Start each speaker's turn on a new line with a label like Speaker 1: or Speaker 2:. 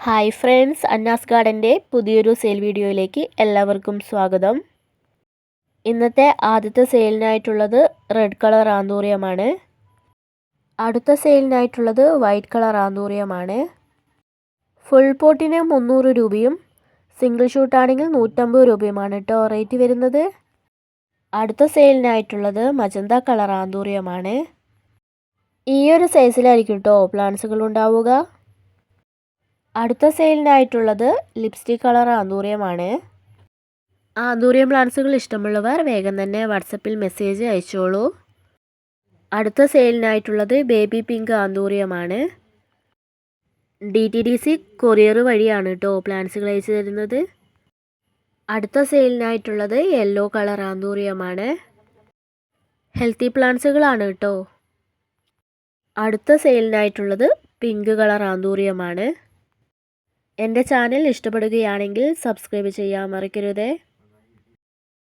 Speaker 1: Hi friends, അന്നാസ് ഗാർഡൻ്റെ പുതിയൊരു sale വീഡിയോയിലേക്ക് എല്ലാവർക്കും സ്വാഗതം. ഇന്നത്തെ ആദ്യത്തെ സെയിലിനായിട്ടുള്ളത് റെഡ് കളർ ആന്തൂറിയമാണ്. അടുത്ത സെയിലിനായിട്ടുള്ളത് വൈറ്റ് കളർ ആന്തൂറിയമാണ്. ഫുൾ പോട്ടിന് 300 രൂപയും സിംഗിൾ ഷൂട്ടാണെങ്കിൽ 150 രൂപയുമാണ് കേട്ടോ റേറ്റ് വരുന്നത്. അടുത്ത സെയിലിനായിട്ടുള്ളത് മജന്ത കളർ ആന്തൂറിയമാണ്. ഈ ഒരു സൈസിലായിരിക്കും കേട്ടോ പ്ലാന്റ്സുകൾ ഉണ്ടാവുക. അടുത്ത സെയിലിനായിട്ടുള്ളത് ലിപ്സ്റ്റിക് കളർ ആന്തൂറിയമാണ്. ആന്തൂറിയം പ്ലാന്റ്സുകൾ ഇഷ്ടമുള്ളവർ വേഗം തന്നെ വാട്സപ്പിൽ മെസ്സേജ് അയച്ചോളൂ. അടുത്ത സെയിലിനായിട്ടുള്ളത് ബേബി പിങ്ക് ആന്തൂറിയമാണ്. DTDC കൊറിയർ വഴിയാണ് കേട്ടോ പ്ലാന്റ്സുകൾ അയച്ചു തരുന്നത്. അടുത്ത സെയിലിനായിട്ടുള്ളത് യെല്ലോ കളർ ആന്തൂറിയമാണ്. ഹെൽത്തി പ്ലാന്റ്സുകളാണ് കേട്ടോ. അടുത്ത സെയിലിനായിട്ടുള്ളത് പിങ്ക് കളർ ആന്തൂറിയമാണ്. എൻ്റെ ചാനൽ ഇഷ്ടപ്പെടുകയാണെങ്കിൽ സബ്സ്ക്രൈബ് ചെയ്യാൻ മറക്കരുതേ.